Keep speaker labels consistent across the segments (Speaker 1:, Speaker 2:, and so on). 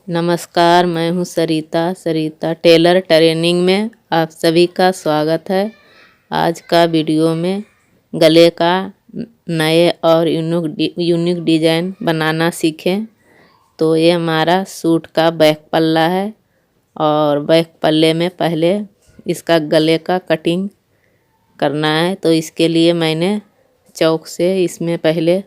Speaker 1: नमस्कार, मैं हूँ सरिता टेलर ट्रेनिंग में आप सभी का स्वागत है। आज का वीडियो में गले का नए और यूनिक डिज़ाइन बनाना सीखें। तो ये हमारा सूट का बैक पल्ला है और बैक पल्ले में पहले इसका गले का कटिंग करना है। तो इसके लिए मैंने चौक से इसमें पहले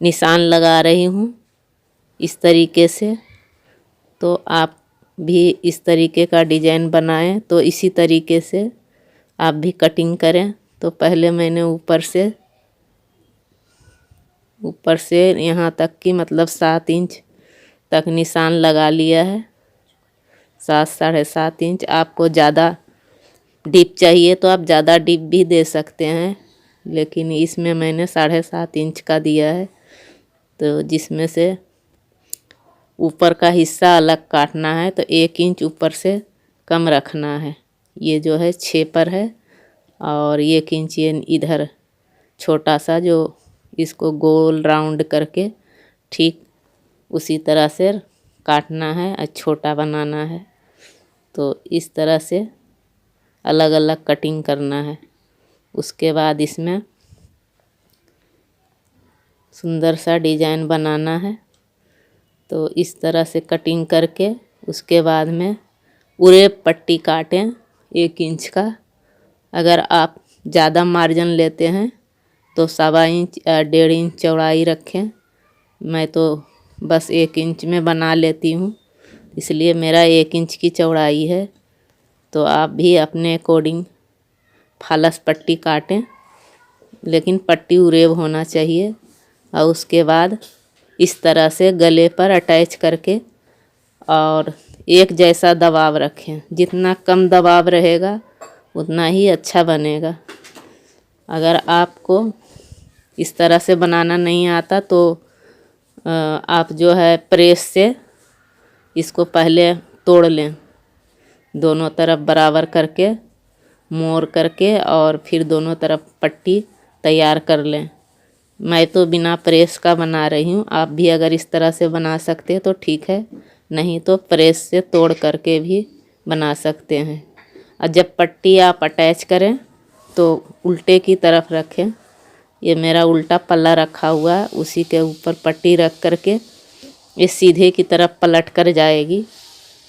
Speaker 1: निशान लगा रही हूँ इस तरीके से। तो आप भी इस तरीके का डिज़ाइन बनाएं तो इसी तरीके से आप भी कटिंग करें। तो पहले मैंने ऊपर से यहाँ तक की मतलब 7 इंच तक निशान लगा लिया है। 7-7.5 इंच। आपको ज़्यादा डीप चाहिए तो आप ज़्यादा डीप भी दे सकते हैं, लेकिन इसमें मैंने 7.5 इंच का दिया है। तो जिसमें से ऊपर का हिस्सा अलग काटना है तो 1 इंच ऊपर से कम रखना है। ये जो है 6 पर है और 1 इंच ये इधर छोटा सा जो इसको गोल राउंड करके ठीक उसी तरह से काटना है और छोटा बनाना है। तो इस तरह से अलग अलग कटिंग करना है। उसके बाद इसमें सुंदर सा डिज़ाइन बनाना है। तो इस तरह से कटिंग करके उसके बाद में उरे पट्टी काटें 1 इंच का। अगर आप ज़्यादा मार्जिन लेते हैं तो 1.25 इंच या 1.5 इंच चौड़ाई रखें। मैं तो बस 1 इंच में बना लेती हूँ, इसलिए मेरा 1 इंच की चौड़ाई है। तो आप भी अपने अकॉर्डिंग फालस पट्टी काटें, लेकिन पट्टी उरेब होना चाहिए। और उसके बाद इस तरह से गले पर अटैच करके और एक जैसा दबाव रखें। जितना कम दबाव रहेगा उतना ही अच्छा बनेगा। अगर आपको इस तरह से बनाना नहीं आता तो आप जो है प्रेस से इसको पहले तोड़ लें, दोनों तरफ बराबर करके मोड़ करके और फिर दोनों तरफ पट्टी तैयार कर लें। मैं तो बिना प्रेस का बना रही हूँ। आप भी अगर इस तरह से बना सकते हैं तो ठीक है, नहीं तो प्रेस से तोड़ करके भी बना सकते हैं। और जब पट्टी आप अटैच करें तो उल्टे की तरफ रखें। ये मेरा उल्टा पल्ला रखा हुआ है, उसी के ऊपर पट्टी रख करके ये सीधे की तरफ पलट कर जाएगी।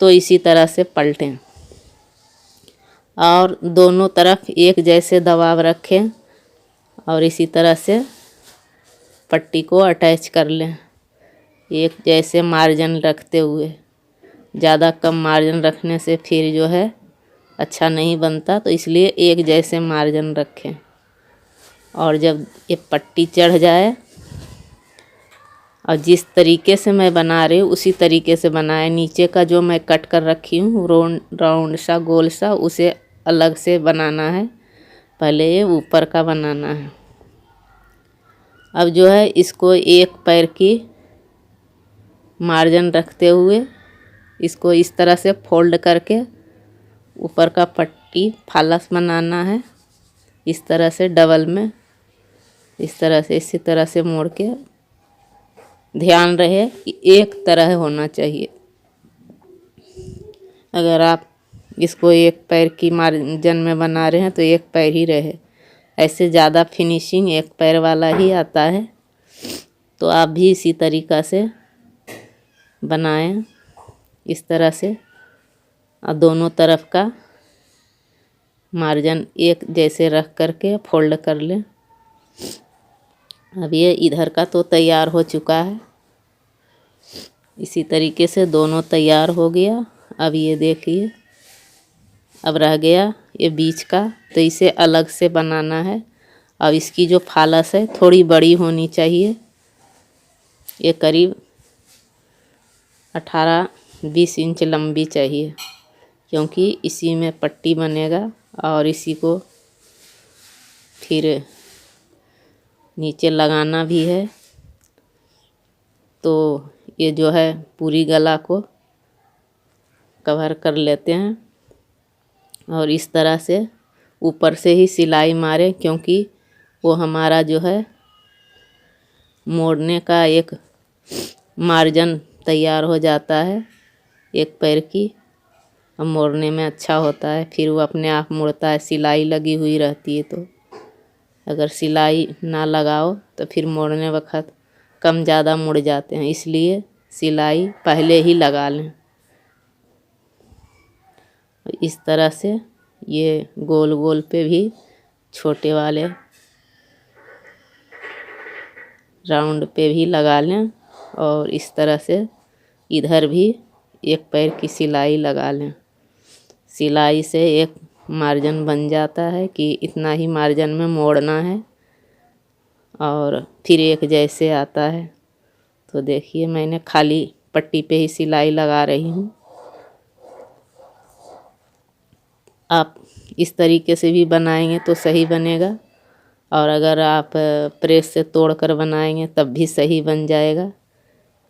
Speaker 1: तो इसी तरह से पलटें और दोनों तरफ एक जैसे दबाव रखें और इसी तरह से पट्टी को अटैच कर लें एक जैसे मार्जिन रखते हुए। ज़्यादा कम मार्जिन रखने से फिर जो है अच्छा नहीं बनता, तो इसलिए एक जैसे मार्जिन रखें। और जब ये पट्टी चढ़ जाए और जिस तरीके से मैं बना रही हूँ उसी तरीके से बनाए। नीचे का जो मैं कट कर रखी हूँ राउंड सा गोल सा, उसे अलग से बनाना है। पहले ये ऊपर का बनाना है। अब जो है इसको एक पैर की मार्जिन रखते हुए इसको इस तरह से फोल्ड करके ऊपर का पट्टी फालस बनाना है। इस तरह से डबल में इस तरह से इसी तरह से मोड़ के, ध्यान रहे कि एक तरह होना चाहिए। अगर आप इसको एक पैर की मार्जिन में बना रहे हैं तो एक पैर ही रहे। ऐसे ज़्यादा फिनिशिंग एक पैर वाला ही आता है। तो आप भी इसी तरीक़ा से बनाएं इस तरह से और दोनों तरफ का मार्जिन एक जैसे रख करके फोल्ड कर लें। अब ये इधर का तो तैयार हो चुका है। इसी तरीके से दोनों तैयार हो गया। अब ये देखिए, अब रह गया ये बीच का, तो इसे अलग से बनाना है। अब इसकी जो फालस है थोड़ी बड़ी होनी चाहिए। ये करीब 18-20 इंच लंबी चाहिए, क्योंकि इसी में पट्टी बनेगा और इसी को फिर नीचे लगाना भी है। तो ये जो है पूरी गला को कवर कर लेते हैं और इस तरह से ऊपर से ही सिलाई मारें, क्योंकि वो हमारा जो है मोड़ने का एक मार्जिन तैयार हो जाता है। एक पैर की, अब मोड़ने में अच्छा होता है। फिर वो अपने आप मुड़ता है, सिलाई लगी हुई रहती है। तो अगर सिलाई ना लगाओ तो फिर मोड़ने वक्त कम ज़्यादा मुड़ जाते हैं, इसलिए सिलाई पहले ही लगा लें। इस तरह से ये गोल गोल पे भी छोटे वाले राउंड पे भी लगा लें, और इस तरह से इधर भी एक पैर की सिलाई लगा लें। सिलाई से एक मार्जिन बन जाता है कि इतना ही मार्जिन में मोड़ना है, और फिर एक जैसे आता है। तो देखिए मैंने खाली पट्टी पे ही सिलाई लगा रही हूँ। आप इस तरीके से भी बनाएंगे तो सही बनेगा, और अगर आप प्रेस से तोड़ कर बनाएंगे तब भी सही बन जाएगा।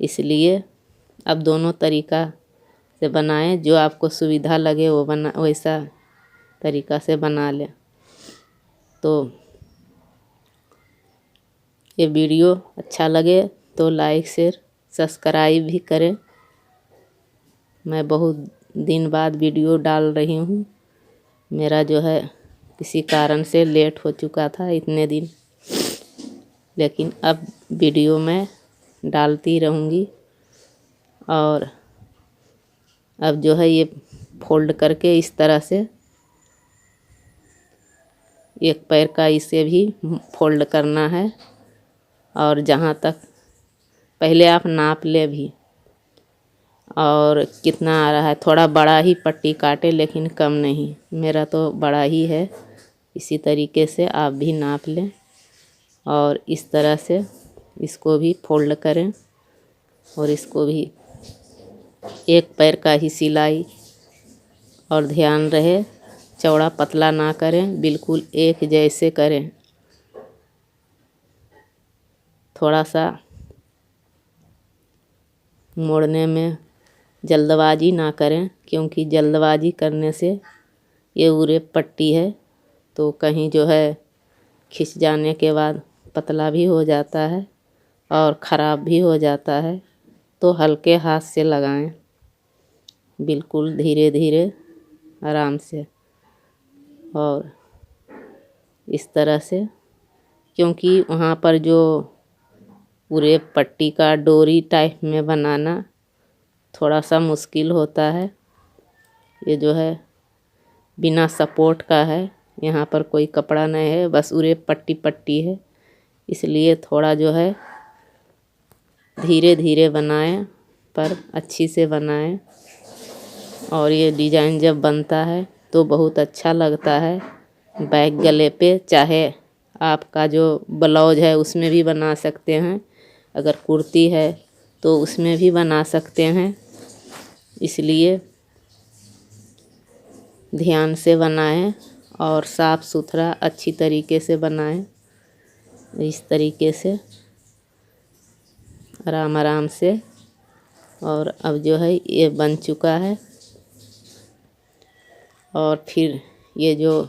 Speaker 1: इसलिए आप दोनों तरीका से बनाएं, जो आपको सुविधा लगे वो वैसा तरीका से बना लें। तो ये वीडियो अच्छा लगे तो लाइक शेयर सब्सक्राइब भी करें। मैं बहुत दिन बाद वीडियो डाल रही हूँ। मेरा जो है किसी कारण से लेट हो चुका था इतने दिन, लेकिन अब वीडियो मैं डालती रहूँगी। और अब जो है ये फोल्ड करके इस तरह से एक पैर का इसे भी फोल्ड करना है, और जहाँ तक पहले आप नाप ले भी, और कितना आ रहा है। थोड़ा बड़ा ही पट्टी काटे, लेकिन कम नहीं, मेरा तो बड़ा ही है। इसी तरीके से आप भी नाप लें, और इस तरह से इसको भी फोल्ड करें, और इसको भी एक पैर का ही सिलाई, और ध्यान रहे चौड़ा पतला ना करें, बिल्कुल एक जैसे करें। थोड़ा सा मोड़ने में जल्दबाजी ना करें, क्योंकि जल्दबाजी करने से ये उरे पट्टी है तो कहीं जो है खिंच जाने के बाद पतला भी हो जाता है और ख़राब भी हो जाता है। तो हल्के हाथ से लगाएं, बिल्कुल धीरे धीरे आराम से, और इस तरह से, क्योंकि वहाँ पर जो पूरे पट्टी का डोरी टाइप में बनाना थोड़ा सा मुश्किल होता है। ये जो है बिना सपोर्ट का है, यहाँ पर कोई कपड़ा नहीं है, बस उरे पट्टी पट्टी है। इसलिए थोड़ा जो है धीरे धीरे बनाएं, पर अच्छी से बनाएं। और ये डिज़ाइन जब बनता है तो बहुत अच्छा लगता है। बैक गले पे, चाहे आपका जो ब्लाउज है उसमें भी बना सकते हैं, अगर कुर्ती है तो उसमें भी बना सकते हैं। इसलिए ध्यान से बनाएं और साफ़ सुथरा अच्छी तरीके से बनाएं। इस तरीके से आराम आराम से। और अब जो है ये बन चुका है, और फिर ये जो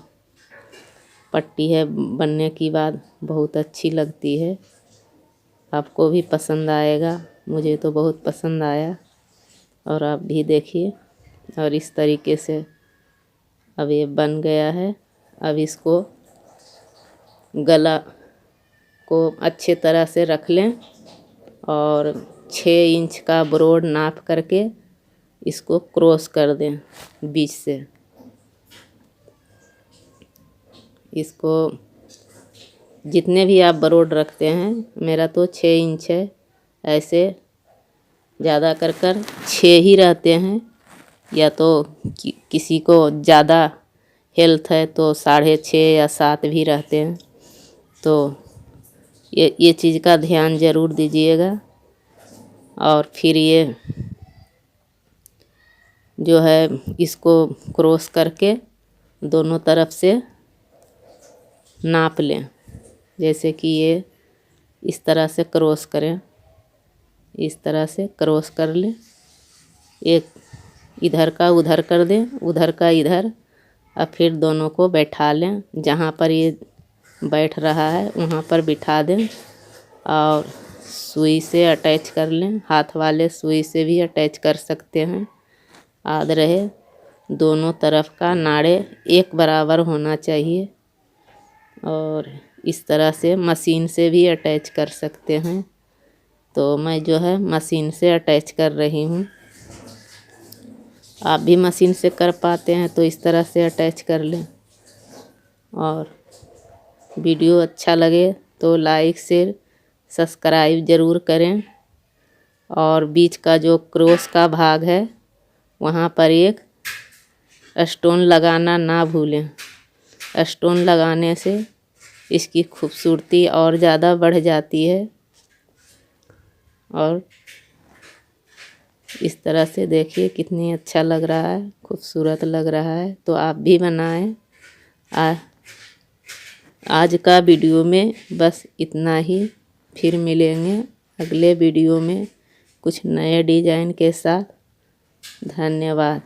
Speaker 1: पट्टी है बनने के बाद बहुत अच्छी लगती है। आपको भी पसंद आएगा, मुझे तो बहुत पसंद आया, और आप भी देखिए। और इस तरीके से अब ये बन गया है। अब इसको गला को अच्छे तरह से रख लें, और 6 इंच का ब्रॉड नाप करके इसको क्रॉस कर दें बीच से। इसको जितने भी आप ब्रॉड रखते हैं, मेरा तो 6 इंच है, ऐसे ज़्यादा कर 6 ही रहते हैं, या तो किसी को ज़्यादा हेल्थ है तो 6.5 या 7 भी रहते हैं। तो ये चीज़ का ध्यान ज़रूर दीजिएगा। और फिर ये जो है इसको क्रॉस करके दोनों तरफ से नाप लें। जैसे कि ये इस तरह से क्रॉस करें, इस तरह से क्रॉस कर लें। एक इधर का उधर कर दें, उधर का इधर, और फिर दोनों को बैठा लें। जहाँ पर ये बैठ रहा है वहाँ पर बिठा दें, और सुई से अटैच कर लें। हाथ वाले सुई से भी अटैच कर सकते हैं। याद रहे, दोनों तरफ का नाड़े एक बराबर होना चाहिए। और इस तरह से मशीन से भी अटैच कर सकते हैं। तो मैं जो है मशीन से अटैच कर रही हूँ। आप भी मशीन से कर पाते हैं तो इस तरह से अटैच कर लें। और वीडियो अच्छा लगे तो लाइक शेयर सब्सक्राइब ज़रूर करें। और बीच का जो क्रॉस का भाग है वहाँ पर एक स्टोन लगाना ना भूलें। स्टोन लगाने से इसकी खूबसूरती और ज़्यादा बढ़ जाती है। और इस तरह से देखिए कितनी अच्छा लग रहा है, खूबसूरत लग रहा है। तो आप भी बनाएं। आज का वीडियो में बस इतना ही। फिर मिलेंगे अगले वीडियो में कुछ नए डिजाइन के साथ। धन्यवाद।